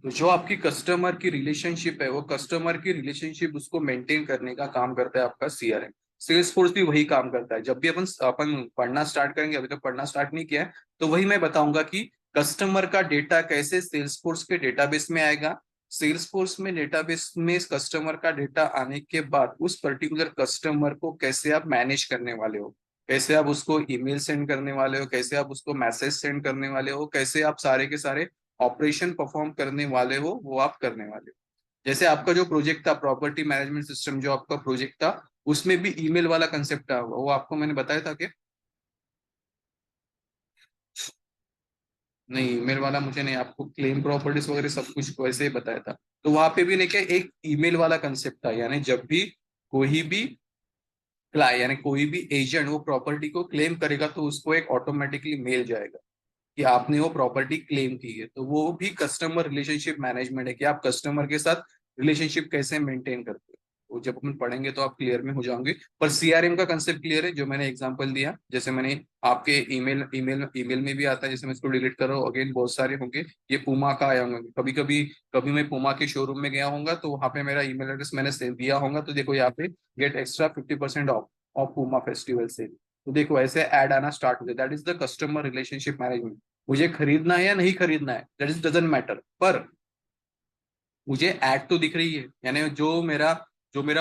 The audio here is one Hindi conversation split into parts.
तो जो आपकी कस्टमर की रिलेशनशिप है, वो कस्टमर की रिलेशनशिप उसको मेंटेन करने का काम करता है आपका सीआरएम। सेल्स फोर्स भी वही काम करता है। जब भी अपन अपन पढ़ना स्टार्ट करेंगे, अभी तक पढ़ना स्टार्ट नहीं किया है, तो वही मैं बताऊंगा कि कस्टमर का डेटा कैसे सेल्स फोर्स के डेटाबेस में आएगा। सेल्स फोर्स में डेटाबेस में कस्टमर का डेटा आने के बाद उस पर्टिकुलर कस्टमर को कैसे आप मैनेज करने वाले हो, कैसे आप उसको ईमेल सेंड करने वाले हो, कैसे आप उसको मैसेज सेंड करने वाले हो, कैसे आप सारे के सारे ऑपरेशन परफॉर्म करने वाले हो, वो आप करने वाले हो। जैसे आपका जो प्रोजेक्ट था प्रॉपर्टी मैनेजमेंट सिस्टम, जो आपका प्रोजेक्ट था, उसमें भी ईमेल वाला कंसेप्ट था, वो आपको मैंने बताया था कि नहीं, ईमेल वाला मुझे नहीं, आपको क्लेम प्रॉपर्टीज वगैरह सब कुछ वैसे ही बताया था। तो वहां पे भी नहीं क्या, एक ईमेल वाला कंसेप्ट था, यानी जब भी कोई भी क्लाइंट यानी कोई भी एजेंट वो प्रॉपर्टी को क्लेम करेगा तो उसको एक ऑटोमेटिकली मेल जाएगा कि आपने वो प्रॉपर्टी क्लेम की है। तो वो भी कस्टमर रिलेशनशिप मैनेजमेंट है कि आप कस्टमर के साथ रिलेशनशिप कैसे मेंटेन करते हो। वो जब अपन पढ़ेंगे तो आप क्लियर में हो जाओगे। पर सीआरएम का कंसेप्ट क्लियर है, जो मैंने एग्जांपल दिया, जैसे मैंने आपके ईमेल ईमेल ईमेल में भी आता है, जैसे मैं इसको डिलीट कर रहा हूँ, अगेन बहुत सारे होंगे। ये पुमा का आया होंगे, कभी कभी कभी मैं पुमा के शोरूम में गया होऊंगा तो वहां पे मेरा ईमेल एड्रेस मैंने दिया होगा, तो देखो यहाँ पे गेट एक्स्ट्रा 50% ऑफ पुमा फेस्टिवल से। तो देखो ऐसे ऐड आना स्टार्ट हो जाए। That is the customer relationship management. मुझे खरीदना है या नहीं खरीदना है, दैट इज डजेंट मैटर, पर मुझे ऐड तो दिख रही है, यानी जो मेरा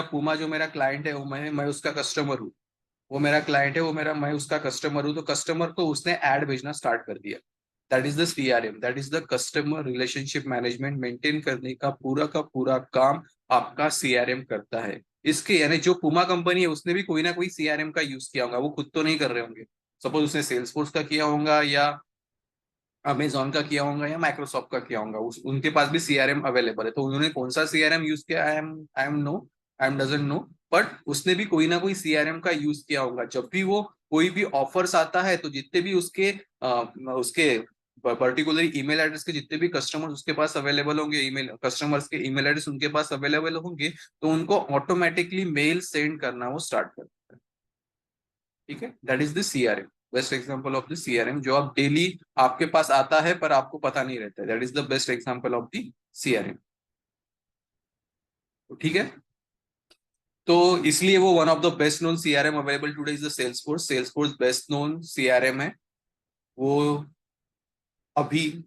पूमा जो मेरा क्लाइंट है, वो मैं उसका कस्टमर हूँ। वो मेरा क्लाइंट है, वो मेरा मैं उसका कस्टमर हूँ, तो कस्टमर को उसने ऐड भेजना स्टार्ट कर दिया। That is the CRM, that is the customer relationship management. Maintain करने का पूरा काम आपका सीआरएम करता है। इसके यानी जो पुमा कंपनी है उसने भी कोई ना कोई सीआरएम का यूज किया होगा, वो खुद तो नहीं कर रहे होंगे। सपोज उसने सेल्सफोर्स का किया होगा, या अमेजोन का किया होगा, या माइक्रोसॉफ्ट का किया होगा, उनके पास भी सीआरएम अवेलेबल है। तो उन्होंने कौन सा सीआरएम यूज किया, I am doesn't know. But उसने भी कोई ना कोई सीआरएम का यूज किया होगा। जब भी वो कोई भी ऑफर्स आता है, तो जितने भी उसके पर्टिकुलर ईमेल एड्रेस के जितने भी कस्टमर्स उसके पास अवेलेबल होंगे, ईमेल कस्टमर्स के ईमेल एड्रेस उनके पास अवेलेबल होंगे, तो उनको ऑटोमेटिकली मेल सेंड करना वो स्टार्ट करता है। ठीक है, that is the CRM. Best example of the CRM, जो आप डेली आपके पास आता है पर आपको पता नहीं रहता है। That is the best example of the CRM. ठीक है। तो इसलिए वो one of the best known CRM available today is the Salesforce. Salesforce best known CRM है। वो अभी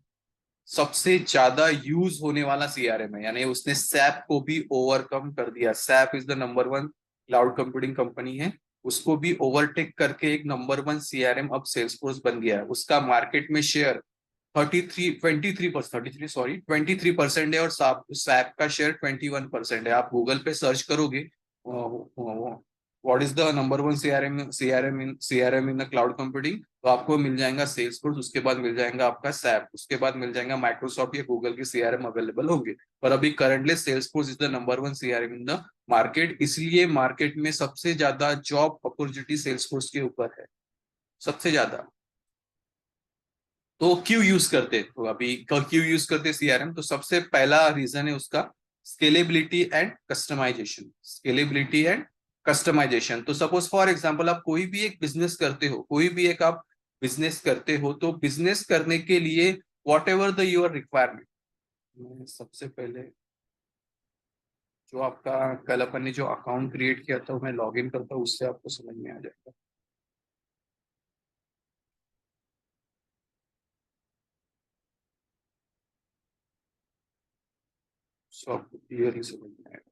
सबसे ज्यादा यूज होने वाला सीआरएम है, यानी उसने सैप को भी ओवरकम कर दिया। SAP is the number one cloud computing company है, उसको भी ओवरटेक करके एक नंबर वन सीआरएम अब सेल्सफोर्स बन गया है। उसका मार्केट में शेयर 23% है, और सैप का शेयर 21% है। आप गूगल पे सर्च करोगे what is the number one CRM in the cloud computing, तो आपको मिल जाएगा सेल्सफोर्स, उसके बाद मिल जाएगा आपका सैप, उसके बाद मिल जाएगा माइक्रोसॉफ्ट या गूगल के सीआरएम अवेलेबल होंगे। पर अभी currently Salesforce is the number one CRM in the market. इसलिए मार्केट में सबसे ज्यादा जॉब अपॉर्चुनिटी सेल्सफोर्स के ऊपर है, सबसे ज्यादा। तो क्यों यूज करते, तो अभी क्यों यूज करते सीआरएम, तो सबसे पहला रीजन है उसका scalability and customization. Scalability and customization. तो सपोज फॉर एग्जांपल आप कोई भी एक बिजनेस करते हो, कोई भी एक आप बिजनेस करते हो, तो बिजनेस करने के लिए what ever the your requirement, सबसे पहले जो आपका कल अपन ने जो अकाउंट क्रिएट किया था, मैं लॉग इन करता हूँ, उससे आपको समझ में आ जाएगा। सो आपको क्लियरली समझ में आएगा।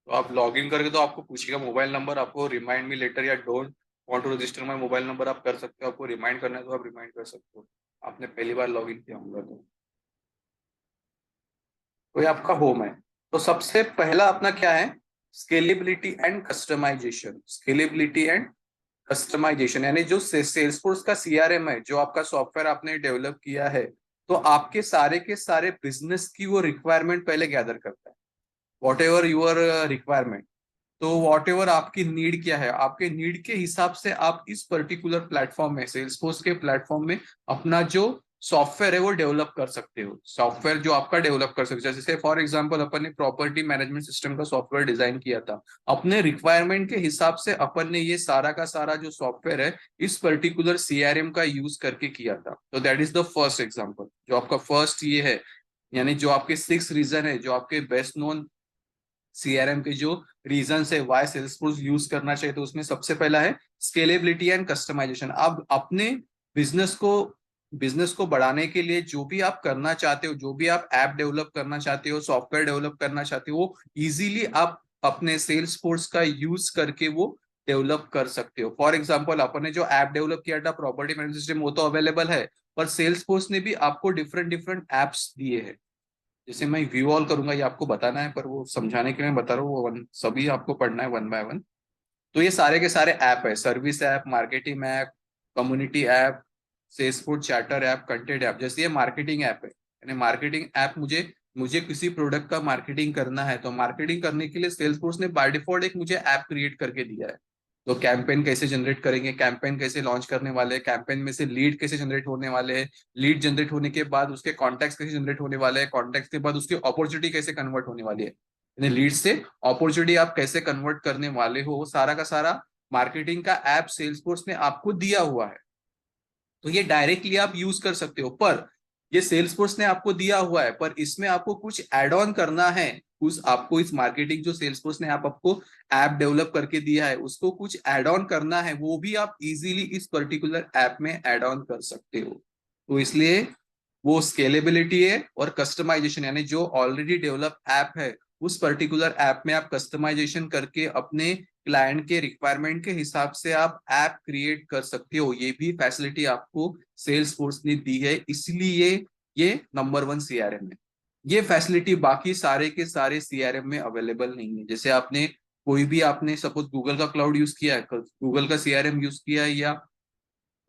तो आप लॉग इन करके, तो आपको पूछेगा मोबाइल नंबर, आपको रिमाइंड मी लेटर या don't want to register my mobile number आप कर सकते हो। आपको रिमाइंड करना है तो आप रिमाइंड कर सकते हो। आपने पहली बार लॉग इन किया होगा तो ये आपका होम है। तो सबसे पहला अपना क्या है, scalability and customization. Scalability and customization यानी जो सेल्सफोर्स का सीआरएम है, जो आपका सॉफ्टवेयर आपने डेवलप किया है, तो आपके सारे के सारे बिजनेस की वो रिक्वायरमेंट पहले गैदर करता है, वॉट एवर यूर रिक्वायरमेंट। तो वॉट एवर आपकी नीड क्या है, आपके नीड के हिसाब से आप इस पर्टिकुलर प्लेटफॉर्म में, सेल्सफोर्स के प्लेटफॉर्म में अपना जो सॉफ्टवेयर है वो डेवलप कर सकते हो। सॉफ्टवेयर जो आपका डेवलप कर सकते हो, जैसे फॉर एग्जांपल अपन ने प्रॉपर्टी मैनेजमेंट सिस्टम का सॉफ्टवेयर डिजाइन किया था, अपने रिक्वायरमेंट के हिसाब से अपन ने ये सारा का सारा जो सॉफ्टवेयर है इस पर्टिकुलर सीआरएम का यूज करके किया था। तो that is the first example, जो आपका फर्स्ट ये है, यानी जो आपके 6 रीजन है, जो आपके बेस्ट नोन सीआरएम के जो रीजन है वाई सेल्सफोर्स यूज करना चाहिए, तो उसमें सबसे पहला है स्केलेबिलिटी एंड कस्टमाइजेशन। आप अपने बिजनेस को बिजनेस को बढ़ाने के लिए जो भी आप करना चाहते हो, जो भी आप ऐप डेवलप करना चाहते हो, सॉफ्टवेयर डेवलप करना चाहते हो, वो इजीली आप अपने सेल्स फोर्स का यूज करके वो डेवलप कर सकते हो। फॉर एग्जाम्पल अपन ने जो ऐप डेवलप किया था प्रॉपर्टी मैनेजमेंट सिस्टम, वो तो अवेलेबल है, पर सेल्स फोर्स ने भी आपको डिफरेंट डिफरेंट एप्स दिए हैं। जैसे मैं व्यू ऑल करूंगा, ये आपको बताना है, पर वो समझाने के लिए मैं बता रहा हूँ, वो सभी आपको पढ़ना है वन बाय वन। तो ये सारे के सारे ऐप है, service app, marketing app, community app, Salesforce chatter app, content app. जैसे ये मार्केटिंग ऐप है, यानी मार्केटिंग ऐप, मुझे मुझे किसी प्रोडक्ट का मार्केटिंग करना है, तो मार्केटिंग करने के लिए सेल्सफोर्स ने बाय डिफॉल्ट एक मुझे ऐप क्रिएट करके दिया है। तो कैंपेन कैसे जनरेट करेंगे, कैंपेन कैसे लॉन्च करने वाले हैं, कैंपेन में से लीड कैसे जनरेट होने वाले हैं, लीड जनरेट होने के बाद उसके कॉन्टैक्ट कैसे जनरेट होने वाले हैं, कॉन्टैक्ट के बाद उसकी अपॉर्चुनिटी कैसे कन्वर्ट होने वाली है, यानी लीड से अपॉर्चुनिटी आप कैसे कन्वर्ट करने वाले हो, वो सारा का सारा मार्केटिंग का ऐप सेल्सफोर्स ने आपको दिया हुआ है। तो ये डायरेक्टली आप यूज कर सकते हो, पर ये सेल्सफोर्स ने आपको दिया हुआ है, पर इसमें आपको कुछ एड ऑन करना है। उस आपको इस मार्केटिंग जो सेल्सफोर्स ने आपको ऐप डेवलप करके दिया है, उसको कुछ एड ऑन करना है, वो भी आप इजीली इस पर्टिकुलर ऐप में एड ऑन कर सकते हो। तो इसलिए वो स्केलेबिलिटी है और कस्टमाइजेशन, यानी जो ऑलरेडी डेवलप ऐप है उस पर्टिकुलर ऐप में आप कस्टमाइजेशन करके अपने क्लाइंट के रिक्वायरमेंट के हिसाब से आप ऐप क्रिएट कर सकते हो। ये भी फैसिलिटी आपको सेल्स फोर्स ने दी है, इसलिए ये नंबर 1 सीआरएम है। ये फैसिलिटी बाकी सारे के सारे सीआरएम में अवेलेबल नहीं है। जैसे आपने कोई भी, आपने सपोज गूगल का क्लाउड यूज किया है, गूगल का सीआरएम यूज किया है, या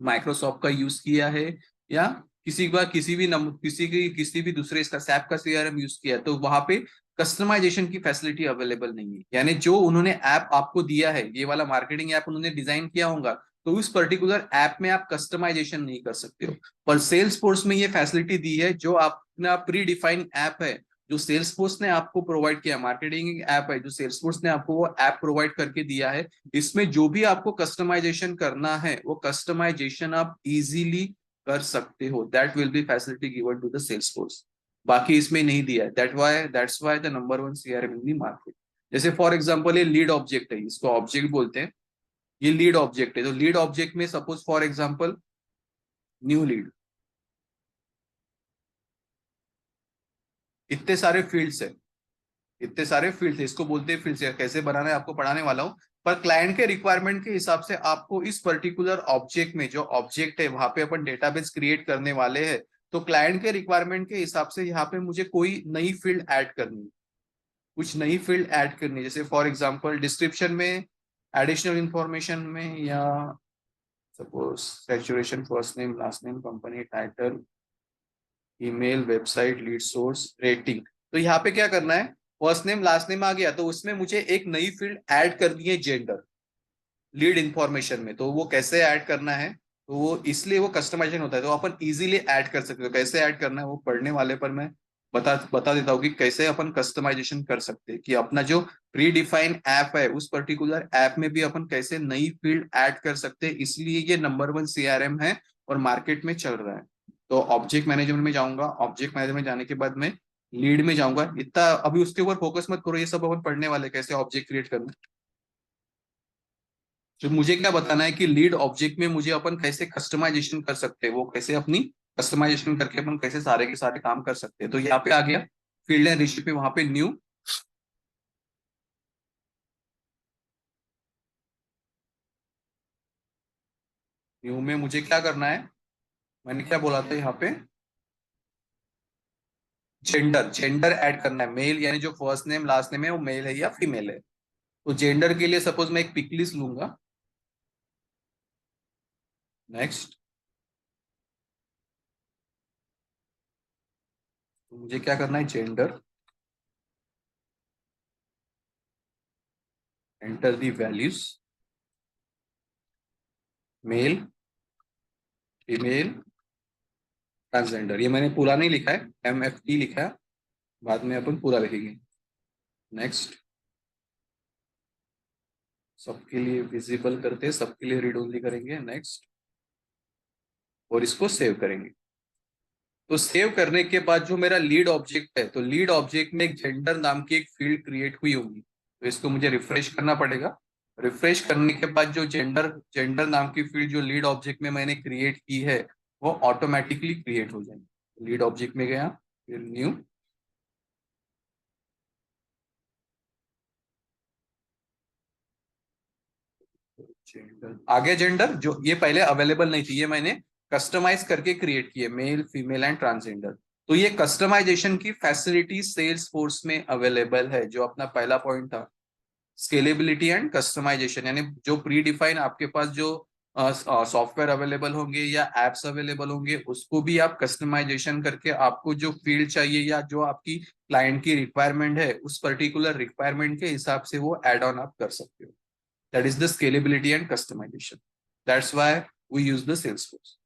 माइक्रोसॉफ्ट का यूज किया है, या किसी भी दूसरे इसका सैप का सीआरएम यूज किया है, तो वहां पे कस्टमाइजेशन की फैसिलिटी अवेलेबल नहीं है। यानी जो उन्होंने ऐप आपको दिया है, ये वाला मार्केटिंग ऐप उन्होंने डिजाइन किया होगा, तो उस पर्टिकुलर ऐप में आप कस्टमाइजेशन नहीं कर सकते हो। पर सेल्स फोर्स में ये फैसिलिटी दी है, जो अपना प्री डिफाइंड ऐप है, जो सेल्स फोर्स ने आपको प्रोवाइड किया, मार्केटिंग ऐप है जो सेल्स फोर्स ने आपको वो ऐप प्रोवाइड करके दिया है, इसमें जो भी आपको कस्टमाइजेशन करना है वो कस्टमाइजेशन आप इजीली कर सकते हो। That will be facility given to the sales force, बाकी इसमें नहीं दिया है। That's why the number 1 CRM in the market. जैसे फॉर एग्जांपल ये लीड ऑब्जेक्ट है, इसको ऑब्जेक्ट बोलते हैं, ये लीड ऑब्जेक्ट है। तो लीड ऑब्जेक्ट में suppose for example new lead, इतने सारे फील्ड्स है, इतने सारे फील्ड थे, इसको बोलते हैं फील्ड, कैसे बनाना है आपको पढ़ाने वाला हूँ। पर क्लाइंट के रिक्वायरमेंट के हिसाब से आपको इस पर्टिकुलर ऑब्जेक्ट में, जो ऑब्जेक्ट है वहां पे अपन डेटाबेस क्रिएट करने वाले हैं, तो क्लाइंट के रिक्वायरमेंट के हिसाब से यहाँ पे मुझे कोई नई फील्ड ऐड करनी है, कुछ नई फील्ड ऐड करनी है। जैसे फॉर एग्जांपल डिस्क्रिप्शन में, एडिशनल इंफॉर्मेशन में, या suppose saturation, first name last name, company title, email, website, lead source, rating. तो यहाँ पे क्या करना है, फर्स्ट नेम लास्ट नेम आ गया, तो उसमें मुझे एक नई फील्ड ऐड करनी है, जेंडर, लीड इंफॉर्मेशन में। तो वो कैसे ऐड करना है, तो वो इसलिए वो कस्टमाइजेशन होता है, तो अपन इजीली ऐड कर सकते हो। कैसे ऐड करना है वो पढ़ने वाले पर मैं बता देता हूँ कि कैसे अपन कस्टमाइजेशन कर सकते हैं, कि अपना जो प्री डिफाइंड ऐप है उस पर्टिकुलर ऐप में भी अपन कैसे नई फील्ड ऐड कर सकते हैं। इसलिए ये नंबर 1 सीआरएम है और मार्केट में चल रहा है। तो ऑब्जेक्ट मैनेजमेंट में जाऊंगा, ऑब्जेक्ट मैनेजमेंट जाने के बाद मैं लीड में जाऊंगा। इतना अभी उसके ऊपर फोकस मत करो, ये सब अपन पढ़ने वाले कैसे ऑब्जेक्ट क्रिएट करना है। तो मुझे क्या बताना है कि लीड ऑब्जेक्ट में मुझे अपन कैसे कस्टमाइजेशन कर सकते हैं, वो कैसे अपनी कस्टमाइजेशन करके अपन कैसे सारे के सारे काम कर सकते हैं। तो यहाँ पे आ गया फील्ड एंड रिलेशनशिप में, वहां पे न्यू, न्यू में मुझे क्या करना है, मैंने क्या बोला था यहाँ पे, जेंडर, जेंडर ऐड करना है, मेल, यानी जो फर्स्ट नेम लास्ट नेम है वो मेल है या फीमेल है। तो जेंडर के लिए सपोज मैं एक पिक लिस्ट लूंगा, नेक्स्ट, मुझे क्या करना है, gender, enter the values, male, female, transgender. ये मैंने पूरा नहीं लिखा है, MFT लिखा है, बाद में अपन पूरा लिखेंगे। नेक्स्ट, सबके लिए विजिबल करते हैं, सबके लिए रीड ओनली करेंगे। नेक्स्ट, और इसको सेव करेंगे। तो सेव करने के बाद जो मेरा लीड ऑब्जेक्ट है, तो लीड ऑब्जेक्ट में एक जेंडर नाम की एक फील्ड क्रिएट हुई होगी, तो इसको मुझे रिफ्रेश करना पड़ेगा। रिफ्रेश करने के बाद जो जेंडर जेंडर नाम की फील्ड जो लीड ऑब्जेक्ट में मैंने क्रिएट की है, वो ऑटोमेटिकली क्रिएट हो जाएगी। लीड ऑब्जेक्ट में गया, फिर न्यू, जेंडर आगे, जेंडर जो ये पहले अवेलेबल नहीं थी, ये मैंने कस्टमाइज करके क्रिएट किए, मेल, फीमेल एंड ट्रांसजेंडर। तो ये कस्टमाइजेशन की फैसिलिटी सेल्स फोर्स में अवेलेबल है, जो अपना पहला पॉइंट था, स्केलेबिलिटी एंड कस्टमाइजेशन। यानी जो प्री डिफाइन आपके पास जो सॉफ्टवेयर अवेलेबल होंगे या एप्स अवेलेबल होंगे, उसको भी आप कस्टमाइजेशन करके आपको जो फील्ड चाहिए या जो आपकी क्लाइंट की रिक्वायरमेंट है, उस पर्टिकुलर रिक्वायरमेंट के हिसाब से वो एड ऑन आप कर सकते हो। That is the scalability and customization. That's why we use the Salesforce.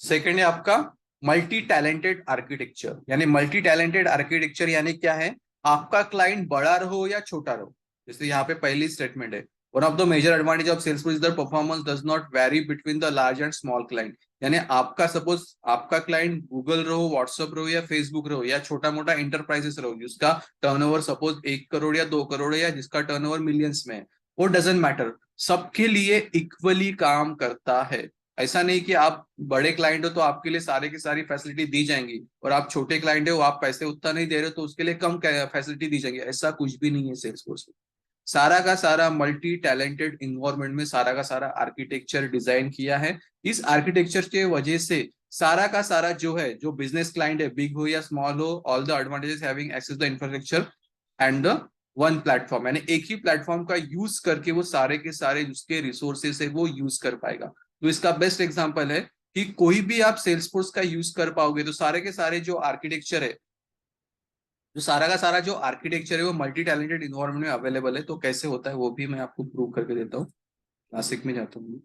Second है आपका मल्टी टैलेंटेड आर्किटेक्चर। यानी मल्टी टैलेंटेड आर्किटेक्चर यानी क्या है, आपका क्लाइंट बड़ा रहो या छोटा रहो, जैसे यहाँ पे पहली स्टेटमेंट है, one of the major advantage of Salesforce is the performance does not vary between the large and small client. यानी आपका सपोज आपका क्लाइंट गूगल रहो, व्हाट्सएप रहो या फेसबुक रहो, या छोटा मोटा इंटरप्राइजेस रहो जिसका टर्नओवर सपोज 1 करोड़ या 2 करोड़ है, या जिसका टर्नओवर मिलियंस में है, वो डजेंट मैटर, सबके लिए इक्वली काम करता है। ऐसा नहीं कि आप बड़े क्लाइंट हो तो आपके लिए सारे की सारी फैसिलिटी दी जाएंगी, और आप छोटे क्लाइंट हो, आप पैसे उतना नहीं दे रहे हो तो उसके लिए कम फैसिलिटी दी जाएंगी, ऐसा कुछ भी नहीं है सेल्सफोर्स में। सारा का सारा मल्टी टैलेंटेड इन्वायरमेंट में सारा का सारा आर्किटेक्चर डिजाइन किया है। इस आर्किटेक्चर के वजह से सारा का सारा जो है, जो बिजनेस क्लाइंट है, बिग हो या स्मॉल हो, all the advantages having access the infrastructure and the one platform, यानी एक ही प्लेटफॉर्म का यूज करके वो सारे के सारे उसके रिसोर्सेस है वो यूज कर पाएगा। तो इसका बेस्ट एग्जांपल है कि कोई भी आप सेल्सफोर्स का यूज कर पाओगे तो सारे के सारे जो आर्किटेक्चर है, जो सारा का सारा जो आर्किटेक्चर है वो मल्टी टैलेंटेड इन्वायरमेंट में अवेलेबल है। तो कैसे होता है वो भी मैं आपको प्रूव करके देता हूँ। क्लासिक में जाता हूँ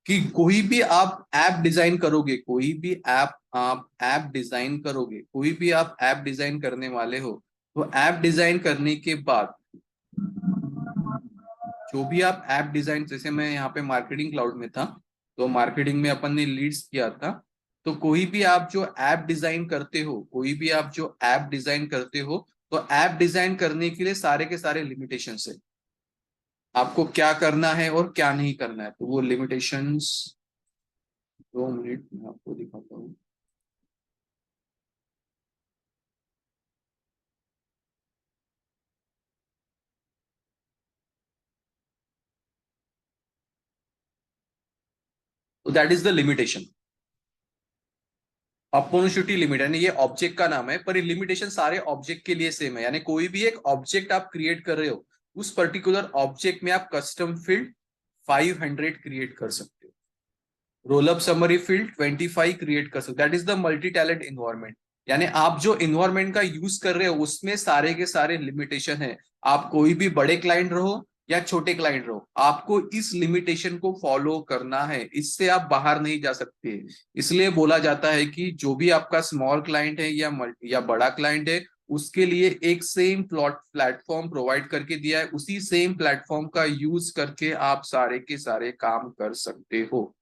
कि कोई भी आप ऐप डिजाइन करोगे, कोई भी ऐप आप ऐप डिजाइन करोगे, कोई भी आप ऐप डिजाइन करने वाले हो, तो ऐप डिजाइन करने के बाद जो भी आप ऐप डिजाइन, जैसे मैं यहाँ पे मार्केटिंग क्लाउड में था, तो मार्केटिंग में अपन ने लीड्स किया था, तो कोई भी आप जो ऐप डिजाइन करते हो, कोई भी आप जो ऐप डिजाइन करते हो, तो ऐप डिजाइन करने के लिए सारे के सारे लिमिटेशंस है, आपको क्या करना है और क्या नहीं करना है। तो वो लिमिटेशंस 2 मिनट में आपको दिखाता हूँ। तो that is the limitation, opportunity limit, यानी ये ऑब्जेक्ट का नाम है, पर ये लिमिटेशन सारे ऑब्जेक्ट के लिए सेम है। यानी कोई भी एक ऑब्जेक्ट आप क्रिएट कर रहे हो, उस पर्टिकुलर ऑब्जेक्ट में आप कस्टम फील्ड 500 क्रिएट कर सकते हो, roll up summary field 25 create कर सकते हो। That is the multi talent environment. यानी आप जो इन्वायरमेंट का यूज कर रहे हो उसमें सारे के सारे लिमिटेशन है। आप कोई भी बड़े क्लाइंट रहो या छोटे क्लाइंट रहो, आपको इस लिमिटेशन को फॉलो करना है, इससे आप बाहर नहीं जा सकते। इसलिए बोला जाता है कि जो भी आपका स्मॉल क्लाइंट है या बड़ा क्लाइंट है, उसके लिए एक सेम प्लेटफॉर्म प्रोवाइड करके दिया है, उसी सेम प्लेटफॉर्म का यूज करके आप सारे के सारे काम कर सकते हो।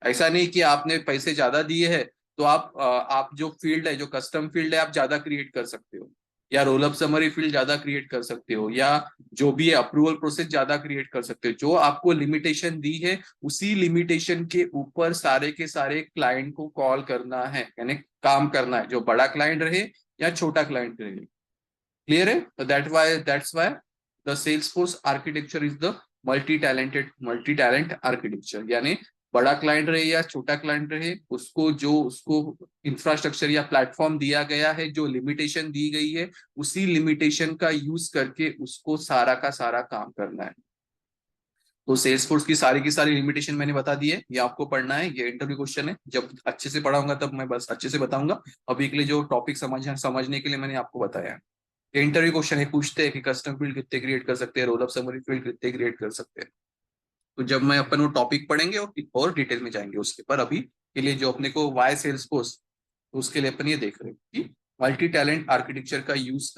ऐसा नहीं कि आपने पैसे ज्यादा दिए हैं तो आप जो फील्ड है, जो कस्टम फील्ड है, आप ज्यादा क्रिएट कर सकते हो, या रोल अप समरी फील्ड ज्यादा क्रिएट कर सकते हो, या जो भी है अप्रूवल प्रोसेस ज्यादा क्रिएट कर सकते हो। जो आपको लिमिटेशन दी है, उसी लिमिटेशन के ऊपर सारे के सारे क्लाइंट को कॉल करना है, यानी काम करना है, जो बड़ा क्लाइंट रहे या छोटा क्लाइंट रहे। क्लियर है? तो that's why the sales force architecture is the multi talent architecture. यानी बड़ा क्लाइंट रहे या छोटा क्लाइंट रहे, उसको इंफ्रास्ट्रक्चर या प्लेटफॉर्म दिया गया है, जो लिमिटेशन दी गई है, उसी लिमिटेशन का यूज करके उसको सारा का सारा काम करना है। तो सेल्सफोर्स की सारी लिमिटेशन मैंने बता दी है, ये आपको पढ़ना है, ये इंटरव्यू क्वेश्चन है, जब अच्छे से पढ़ाऊंगा तब मैं बस अच्छे से बताऊंगा। अभी के लिए जो टॉपिक समझने के लिए मैंने आपको बताया है, ये इंटरव्यू क्वेश्चन है, पूछते हैं कि कस्टम फील्ड कितने क्रिएट कर सकते हैं, रोल ऑफ समरी फील्ड कितने क्रिएट कर सकते हैं। तो जब मैं अपन वो टॉपिक पढ़ेंगे और डिटेल में जाएंगे उसके पर, अभी के लिए जो अपने को वाई सेल्सफोर्स, तो उसके लिए अपन ये देख रहे हैं कि मल्टी टैलेंट आर्किटेक्चर का यूज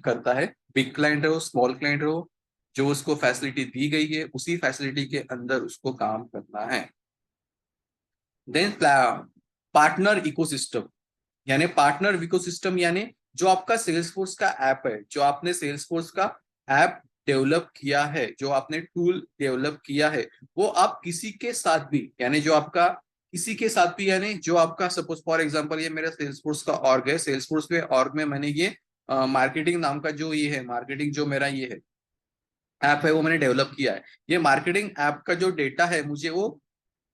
करता है, बिग क्लाइंट रहो स्मॉल क्लाइंट रहो, जो उसको फैसिलिटी दी गई है उसी फैसिलिटी के अंदर उसको काम करना है। देन पार्टनर इकोसिस्टम, यानी पार्टनर इकोसिस्टम यानी जो आपका सेल्सफोर्स का ऐप है, जो आपने सेल्सफोर्स का ऐप डेवलप किया है, जो आपने टूल डेवलप किया है, वो आप किसी के साथ भी, यानी जो आपका किसी के साथ भी, यानी जो आपका सपोज फॉर एग्जांपल ये मेरा सेल्सफोर्स का ऑर्ग है, सेल्सफोर्स के ऑर्ग में मैंने ये मार्केटिंग नाम का जो ये है, मार्केटिंग जो मेरा ये है ऐप है वो मैंने डेवलप किया है। ये मार्केटिंग ऐप का जो डेटा है मुझे वो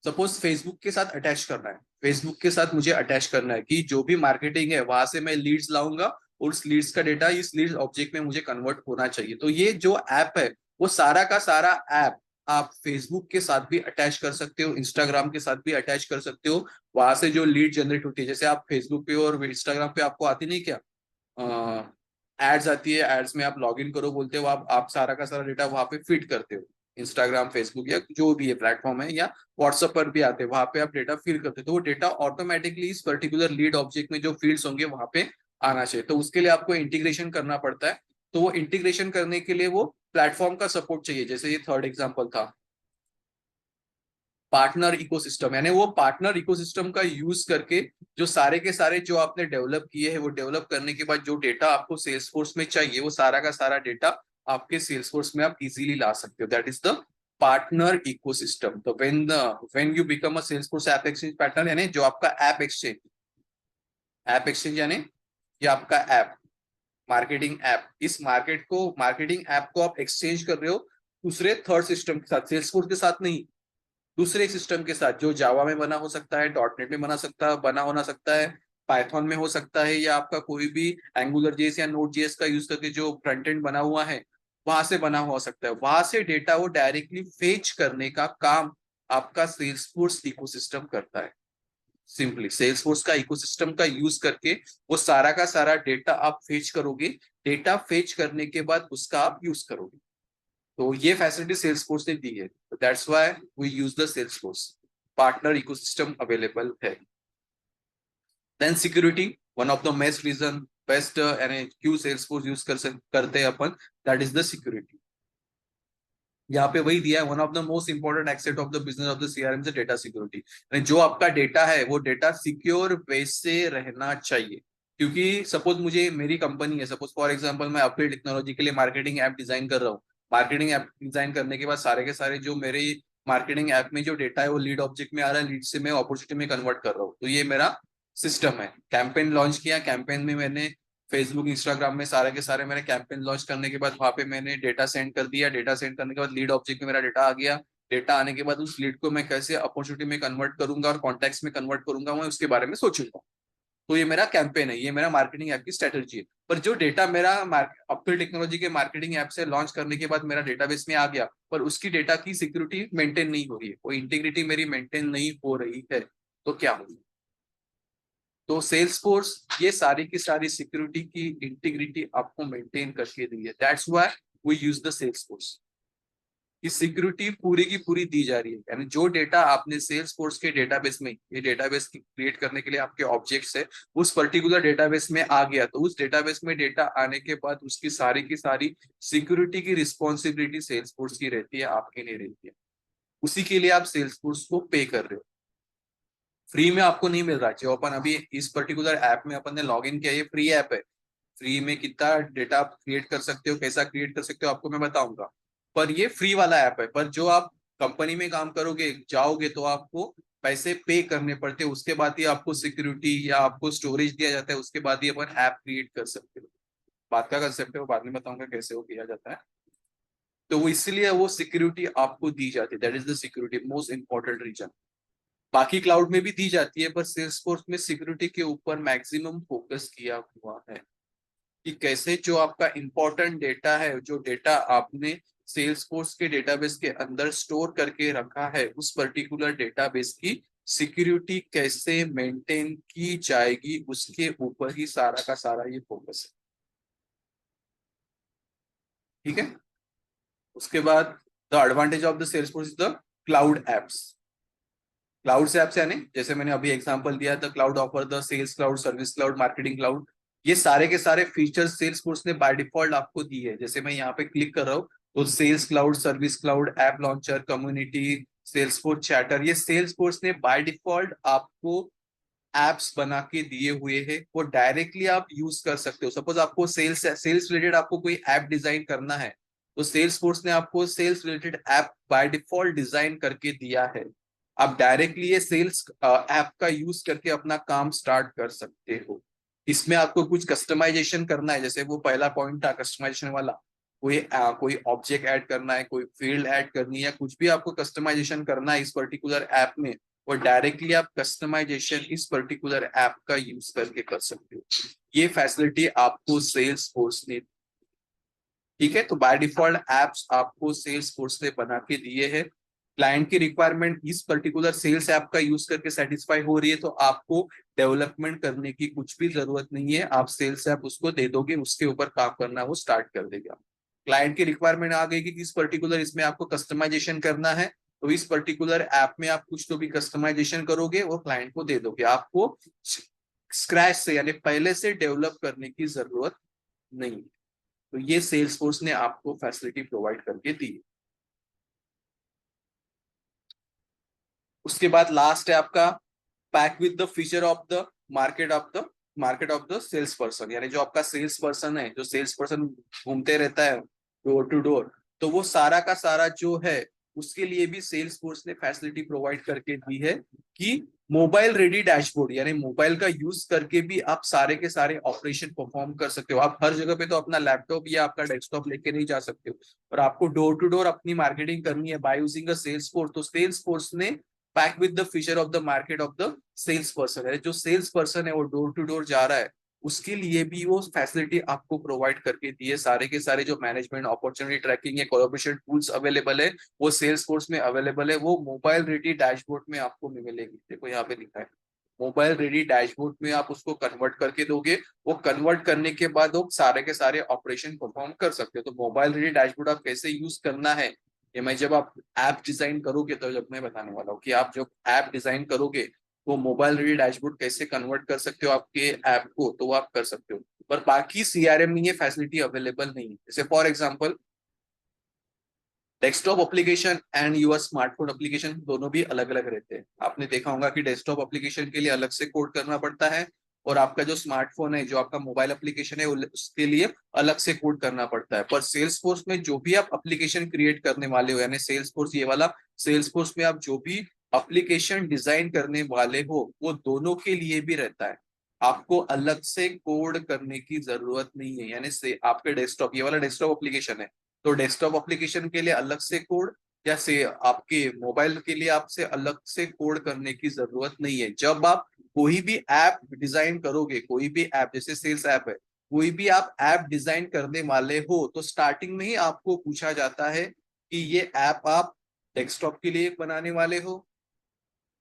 सपोज फेसबुक के साथ अटैच करना है, फेसबुक के साथ मुझे अटैच करना है कि जो भी मार्केटिंग है वहां से मैं लीड्स लाऊंगा और उस लीड्स का डेटा इस लीड्स ऑब्जेक्ट में मुझे कन्वर्ट होना चाहिए। तो ये जो ऐप है वो सारा का सारा ऐप आप फेसबुक के साथ भी अटैच कर सकते हो, इंस्टाग्राम के साथ भी अटैच कर सकते हो। वहां से जो लीड जनरेट होती है, जैसे आप फेसबुक पे और इंस्टाग्राम पे आपको आती नहीं क्या एड्स आती है, एड्स में आप लॉग इन करो बोलते हो, आप सारा का सारा डेटा वहां पे फिट करते हो, इंस्टाग्राम फेसबुक या जो भी है प्लेटफॉर्म है, या व्हाट्सएप पर भी आते हैं, वहां पे आप डेटा फिल करते हो, तो वो डेटा ऑटोमेटिकली इस पर्टिकुलर लीड ऑब्जेक्ट में जो फील्ड्स होंगे वहां पे आना चाहिए। तो उसके लिए आपको इंटीग्रेशन करना पड़ता है। तो वो इंटीग्रेशन करने के लिए वो प्लेटफॉर्म का सपोर्ट चाहिए, जैसे ये थर्ड एग्जाम्पल था पार्टनर इकोसिस्टम, यानी वो पार्टनर इकोसिस्टम का यूज करके जो सारे के सारे जो आपने डेवलप किए हैं, वो डेवलप करने के बाद जो डेटा आपको सेल्सफोर्स में चाहिए वो सारा का सारा डेटा आपके सेल्सफोर्स में आप इजीली ला सकते हो। That is the partner ecosystem. तो when you become a Salesforce app exchange partner, यानी जो आपका ऐप एक्सचेंज यानी ये आपका ऐप मार्केटिंग ऐप, इस मार्केटिंग ऐप को आप एक्सचेंज कर रहे हो दूसरे थर्ड सिस्टम के साथ, सेल्सफोर्स के साथ नहीं, दूसरे एक सिस्टम के साथ, जो जावा में बना हो सकता है, डॉट नेट में बना होना सकता है, पाइथन में हो सकता है, या आपका कोई भी एंगुलर जेएस या नोड जेएस का यूज करके जो फ्रंट एंड बना हुआ है वहां से बना हुआ सकता है। वहां से डेटा वो डायरेक्टली फेच करने का काम आपका सेल्सफोर्स इकोसिस्टम करता है। सिंपली सेल्सफोर्स का इकोसिस्टम का यूज करके वो सारा का सारा डेटा आप फेच करोगे, डेटा फेच करने के बाद उसका आप यूज करोगे। तो ये फैसिलिटी सेल्सफोर्स ने दी है, that's why we use the Salesforce, partner ecosystem available है। Then security, one of the best यानी क्यू सेल्सफोर्स यूज करते हैं अपन, दैट इज द सिक्योरिटी। यहाँ पे वही दिया है, one of the most important aspect of the business of the CRM से डेटा सिक्योरिटी, जो आपका डेटा है वो डेटा सिक्योर बेस से रहना चाहिए। क्योंकि सपोज मुझे मेरी कंपनी है, सपोज फॉर एग्जांपल मैं अपनी टेक्नोलॉजी के लिए मार्केटिंग ऐप डिजाइन कर रहा हूँ, मार्केटिंग ऐप डिजाइन करने के बाद सारे के सारे जो मेरे मार्केटिंग ऐप में जो डेटा है वो लीड ऑब्जेक्ट में आ रहा है, लीड से मैं अपॉर्चुनिटी में कन्वर्ट कर रहा हूँ, तो ये मेरा सिस्टम है। कैंपेन लॉन्च किया, कैंपेन में मैंने फेसबुक इंस्टाग्राम में सारे के सारे मैंने कैंपेन लॉन्च करने के बाद वहां पे मैंने डेटा सेंड कर दिया, डेटा सेंड करने के बाद लीड ऑब्जेक्ट में मेरा डेटा आ गया, डेटा आने के बाद उस लीड को मैं कैसे अपॉर्चुनिटी में कन्वर्ट करूंगा और कॉन्टेक्ट्स में कन्वर्ट करूंगा, मैं उसके बारे में सोचूंगा। तो ये मेरा कैंपेन है, ये मेरा मार्केटिंग ऐप की स्ट्रेटेजी है। पर जो डेटा मेरा अपनी टेक्नोलॉजी के मार्केटिंग ऐप से लॉन्च करने के बाद मेरा डेटाबेस में आ गया, पर उसकी डेटा की सिक्योरिटी मेंटेन नहीं हो रही है, वो इंटीग्रिटी मेरी मेंटेन नहीं हो रही है, तो क्या होगा? तो सेल्सफोर्स ये सारी की सारी सिक्योरिटी की इंटीग्रिटी आपको मेंटेन करके दी है, that's why we use the Salesforce. की सिक्योरिटी पूरी की पूरी दी जा रही है, यानी जो डेटा आपने सेल्सफोर्स के डेटाबेस में, ये डेटाबेस क्रिएट करने के लिए आपके ऑब्जेक्ट्स है, उस पर्टिकुलर डेटाबेस में आ गया, तो उस डेटाबेस में डेटा आने के बाद उसकी सारी की सारी सिक्योरिटी की रिस्पॉन्सिबिलिटी सेल्सफोर्स की रहती है, आपकी नहीं रहती है। उसी के लिए आप सेल्सफोर्स को पे कर रहे हो, फ्री में आपको नहीं मिल रहा। जो अपन अभी इस पर्टिकुलर ऐप में अपन ने लॉग इन किया, ये फ्री ऐप है, फ्री में कितना डेटा आप क्रिएट कर सकते हो, कैसा क्रिएट कर सकते हो आपको मैं बताऊंगा, पर ये फ्री वाला ऐप है। पर जो आप कंपनी में काम करोगे जाओगे तो आपको पैसे पे करने पड़ते हैं, उसके बाद ही आपको सिक्योरिटी या आपको स्टोरेज दिया जाता है, उसके बाद ही अपन ऐप क्रिएट कर सकते हो। बात का कंसेप्ट है वो बाद में बताऊंगा कैसे वो किया जाता है। तो वो इसलिए वो सिक्योरिटी आपको दी जाती है, that is the security most important reason. बाकी क्लाउड में भी दी जाती है, पर सेल्सफोर्स में सिक्योरिटी के ऊपर मैक्सिमम फोकस किया हुआ है कि कैसे जो आपका इंपॉर्टेंट डेटा है, जो डेटा आपने सेल्सफोर्स के डेटाबेस के अंदर स्टोर करके रखा है, उस पर्टिकुलर डेटाबेस की सिक्योरिटी कैसे मेंटेन की जाएगी, उसके ऊपर ही सारा का सारा ये फोकस है। ठीक है। उसके बाद the advantage of the Salesforce is the cloud apps. Cloud apps यानी जैसे मैंने अभी एग्जांपल दिया था, cloud offer the sales cloud, service cloud, marketing cloud, ये सारे के सारे फीचर्स सेल्सफोर्स ने बाय डिफॉल्ट आपको दी है। जैसे मैं यहाँ पे क्लिक कर रहा हूँ तो sales cloud, service cloud, app launcher, community, Salesforce chatter, ये सेल्सफोर्स ने बाय डिफॉल्ट आपको एप्स बना के दिए हुए हैं, वो डायरेक्टली आप यूज कर सकते हो। सपोज आपको सेल्स रिलेटेड आपको कोई ऐप डिजाइन करना है, तो सेल्स फोर्स ने आपको sales related app by default design करके दिया है। आप डायरेक्टली ये सेल्स ऐप का यूज करके अपना काम स्टार्ट कर सकते हो। इसमें आपको कुछ कस्टमाइजेशन करना है, जैसे वो पहला पॉइंट था कस्टमाइजेशन वाला, कोई ऑब्जेक्ट ऐड करना है, कोई फील्ड ऐड करनी है, या कुछ भी आपको कस्टमाइजेशन करना है इस पर्टिकुलर ऐप में, और डायरेक्टली आप कस्टमाइजेशन इस पर्टिकुलर ऐप का यूज करके कर सकते हो। ये फैसिलिटी आपको सेल्स फोर्स ने, ठीक है। तो बाय डिफॉल्ट एप्स आपको सेल्स फोर्स ने बना के दिए हैं। क्लाइंट की रिक्वायरमेंट इस पर्टिकुलर सेल्स ऐप का यूज करके सेटिस्फाई हो रही है, तो आपको डेवलपमेंट करने की कुछ भी जरूरत नहीं है। आप सेल्स ऐप उसको दे दोगे, उसके ऊपर काम करना वो स्टार्ट कर देगा। क्लाइंट की रिक्वायरमेंट आ गई कि इस पर्टिकुलर इसमें आपको कस्टमाइजेशन करना है, तो इस पर्टिकुलर ऐप में आप कुछ तो भी कस्टमाइजेशन करोगे, वो क्लाइंट को दे दोगे। आपको स्क्रैच से यानी पहले से डेवलप करने की जरूरत नहीं। तो ये सेल्स फोर्स ने आपको फैसिलिटी प्रोवाइड करके दी। उसके बाद लास्ट है आपका pack with the feature of the market of the sales person, यानी जो आपका सेल्स पर्सन है, जो सेल्स पर्सन घूमते रहता है डोर टू डोर, तो वो सारा का सारा जो है उसके लिए भी सेल्स फोर्स ने फैसिलिटी प्रोवाइड करके दी है कि मोबाइल रेडी डैशबोर्ड, यानी मोबाइल का यूज करके भी आप सारे के सारे ऑपरेशन परफॉर्म कर सकते हो। आप हर जगह पे तो अपना लैपटॉप या आपका डेस्कटॉप लेके नहीं जा सकते हो, और आपको डोर टू डोर अपनी मार्केटिंग करनी है by using a sales force, तो सेल्स फोर्स ने pack with the feature of the market of the sales person है, जो सेल्स पर्सन है वो डोर टू डोर जा रहा है, उसके लिए भी वो फैसिलिटी आपको प्रोवाइड करके दी है। सारे के सारे जो मैनेजमेंट अपॉर्चुनिटी ट्रैकिंग है, कोलैबोरेशन टूल्स अवेलेबल है, वो सेल्स फोर्स में अवेलेबल है। वो मोबाइल रेडी डैशबोर्ड में आपको मिलेगी। देखो यहाँ पे लिखा है मोबाइल रेडी डैशबोर्ड में, आप उसको कन्वर्ट करके दोगे, वो कन्वर्ट करने के बाद वो सारे के सारे ऑपरेशन परफॉर्म कर सकते हो। तो मोबाइल रेडी डैशबोर्ड आप कैसे यूज करना है, ये मैं जब आप ऐप डिजाइन करोगे तो जब मैं बताने वाला हूँ कि आप जब ऐप डिजाइन करोगे वो मोबाइल रेडी डैशबोर्ड कैसे कन्वर्ट कर सकते हो आपके ऐप को, तो वो आप कर सकते हो। पर बाकी सीआरएम में ये फैसिलिटी अवेलेबल नहीं है। जैसे for example desktop application and your smartphone application दोनों भी अलग अलग रहते हैं। आपने देखा होगा कि डेस्कटॉप एप्लीकेशन के लिए अलग से कोड करना पड़ता है, और आपका जो स्मार्टफोन है, जो आपका मोबाइल एप्लीकेशन है, उसके लिए अलग से कोड करना पड़ता है। पर सेल्स फोर्स में जो भी आप एप्लीकेशन क्रिएट करने वाले हो, यानी सेल्स फोर्स ये वाला सेल्स फोर्स में आप जो भी एप्लीकेशन डिजाइन करने वाले हो, वो दोनों के लिए भी रहता है। आपको अलग से कोड करने की जरूरत नहीं है। यानी से आपके डेस्कटॉप, ये वाला डेस्कटॉप एप्लीकेशन है, तो डेस्कटॉप एप्लीकेशन के लिए अलग से कोड, जैसे आपके मोबाइल के लिए आपसे अलग से कोड करने की जरूरत नहीं है। जब आप कोई भी ऐप डिजाइन करोगे, कोई भी ऐप जैसे सेल्स ऐप है, कोई भी आप ऐप डिजाइन करने वाले हो, तो स्टार्टिंग में ही आपको पूछा जाता है कि ये ऐप आप डेस्कटॉप के लिए बनाने वाले हो,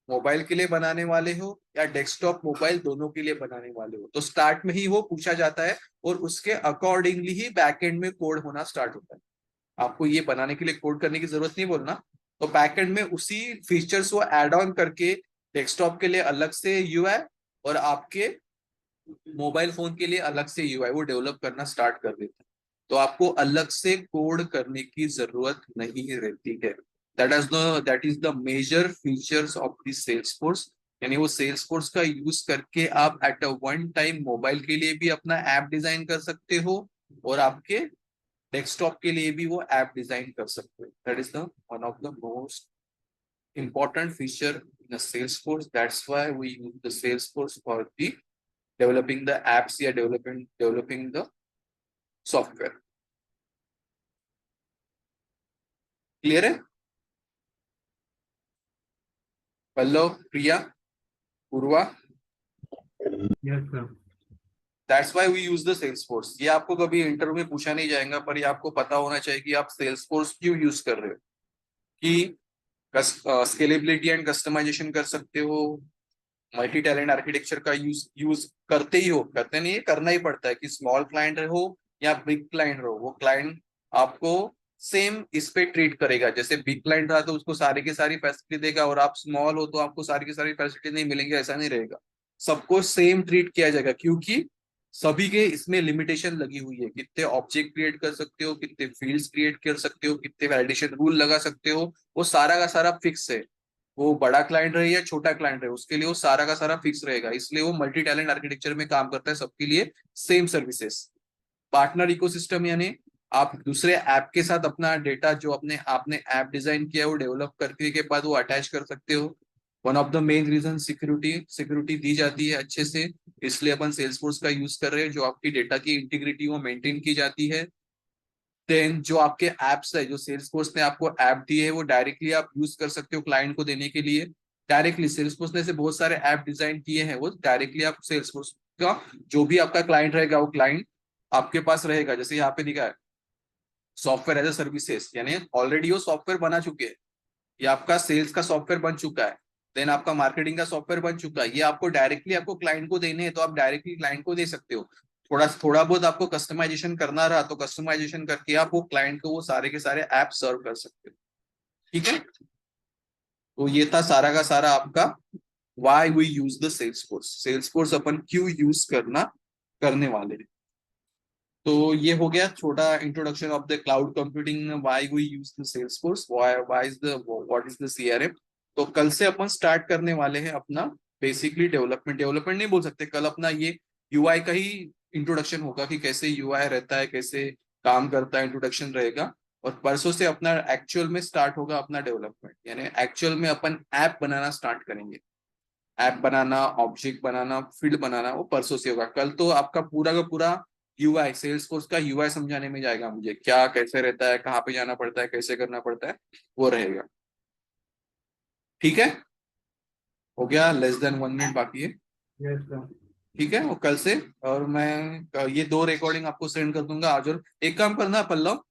मोबाइल के लिए बनाने वाले हो, या डेस्कटॉप मोबाइल दोनों के लिए बनाने वाले हो। तो स्टार्ट में ही वो पूछा जाता है, और उसके अकॉर्डिंगली ही बैकएंड में कोड होना स्टार्ट होता है। आपको ये बनाने के लिए कोड करने की जरूरत नहीं बोलना। तो बैकएंड में उसी फीचर्स को ऐड ऑन करके डेस्कटॉप के लिए अलग से यूआई और आपके मोबाइल फोन के लिए अलग से यूआई वो डेवलप करना स्टार्ट कर देता है। तो आपको अलग से कोड करने की जरूरत नहीं रहती है। That is the major features of the sales force. यानी वो सेल्स फोर्स का यूज करके आप at a one time mobile के लिए भी अपना ऐप डिजाइन कर सकते हो, और आपके डेस्कटॉप के लिए भी वो ऐप डिजाइन कर सकते हो। That is the one of the most important feature in a Salesforce. That's why we use the Salesforce for the developing the apps या developing the software. क्लियर है? Pallav, Priya, Purva? Yes sir. That's why we use the sales force. ये आपको कभी इंटरव्यू में पूछा नहीं जाएगा, पर ये आपको पता होना चाहिए कि आप सेल्स फोर्स क्यों यूज कर रहे हो। कि स्केलेबिलिटी एंड कस्टमाइजेशन कर सकते हो, मल्टी टैलेंट आर्किटेक्चर का यूज यूज करते ही हो, करते नहीं है, करना ही पड़ता है कि स्मॉल क्लाइंट हो या बिग क्लाइंट हो, वो क्लाइंट आपको सेम इस पे ट्रीट करेगा। जैसे बिग क्लाइंट रहा तो उसको सारी की सारी फैसिलिटी देगा, और आप स्मॉल हो तो आपको सारी की सारी फैसिलिटी नहीं मिलेंगे, ऐसा नहीं रहेगा। सबको सेम ट्रीट किया जाएगा, क्योंकि सभी के इसमें लिमिटेशन लगी हुई है। कितने ऑब्जेक्ट क्रिएट कर सकते हो, कितने फील्ड्स क्रिएट कर सकते हो, कितने वैलिडेशन रूल लगा सकते हो, वो सारा का सारा फिक्स है। वो बड़ा क्लाइंट रहे या छोटा क्लाइंट रहे, उसके लिए वो सारा का सारा फिक्स रहेगा। इसलिए वो मल्टी टैलेंट आर्किटेक्चर में काम करता है, सबके लिए सेम सर्विसेज। पार्टनर इकोसिस्टम यानी आप दूसरे ऐप के साथ अपना डेटा जो अपने आपने ऐप डिजाइन किया है वो डेवलप करके के बाद वो अटैच कर सकते हो। One of the main reason security, security दी जाती है अच्छे से, इसलिए अपन सेल्सफोर्स का यूज कर रहे हैं। जो आपकी डेटा की इंटीग्रिटी वो मेंटेन की जाती है। देन जो आपके एप्स है, जो सेल्सफोर्स ने आपको ऐप दिए है, वो डायरेक्टली आप यूज कर सकते हो क्लाइंट को देने के लिए। डायरेक्टली सेल्सफोर्स ने से बहुत सारे ऐप डिजाइन किए हैं, वो डायरेक्टली आप सेल्सफोर्स का जो भी आपका क्लाइंट रहेगा वो क्लाइंट आपके पास रहेगा। जैसे यहाँ पे दिखा है सॉफ्टवेयर एज ए सर्विसेज, यानी ऑलरेडी वो सॉफ्टवेयर बना चुके हैं। ये आपका सेल्स का सॉफ्टवेयर बन चुका है, देन आपका मार्केटिंग का सॉफ्टवेयर बन चुका है। ये आपको डायरेक्टली आपको क्लाइंट को देने हैं, तो आप डायरेक्टली क्लाइंट को दे सकते हो। थोड़ा थोड़ा बहुत आपको कस्टमाइजेशन करना रहा तो कस्टमाइजेशन करके आप वो क्लाइंट को वो सारे के सारे ऐप सर्व कर सकते हो। ठीक है, तो ये था सारा का सारा आपका why we use the sales force. Salesforce अपन क्यों यूज करना करने वाले हैं। तो ये हो गया छोटा introduction of the cloud computing, why we use the sales force, why is the what is the CRM. तो कल से अपन स्टार्ट करने वाले हैं अपना बेसिकली डेवलपमेंट, डेवलपमेंट नहीं बोल सकते, कल अपना ये यूआई का ही इंट्रोडक्शन होगा कि कैसे यूआई रहता है, कैसे काम करता है, इंट्रोडक्शन रहेगा। और परसों से अपना एक्चुअल में स्टार्ट होगा अपना डेवलपमेंट, यानी एक्चुअल में अपन ऐप बनाना स्टार्ट करेंगे। ऐप बनाना, ऑब्जेक्ट बनाना, फील्ड बनाना, वो परसों से होगा। कल तो आपका पूरा का पूरा यूआई, सेल्स फोर्स का यूआई समझाने में जाएगा, मुझे क्या कैसे रहता है, कहाँ पे जाना पड़ता है, कैसे करना पड़ता है, वो रहेगा। ठीक है, हो गया, लेस देन 1 मिनट बाकी है। Yes sir. ठीक है, वो कल से। और मैं ये 2 रिकॉर्डिंग आपको सेंड कर दूंगा आज। और एक काम करना पल्लव,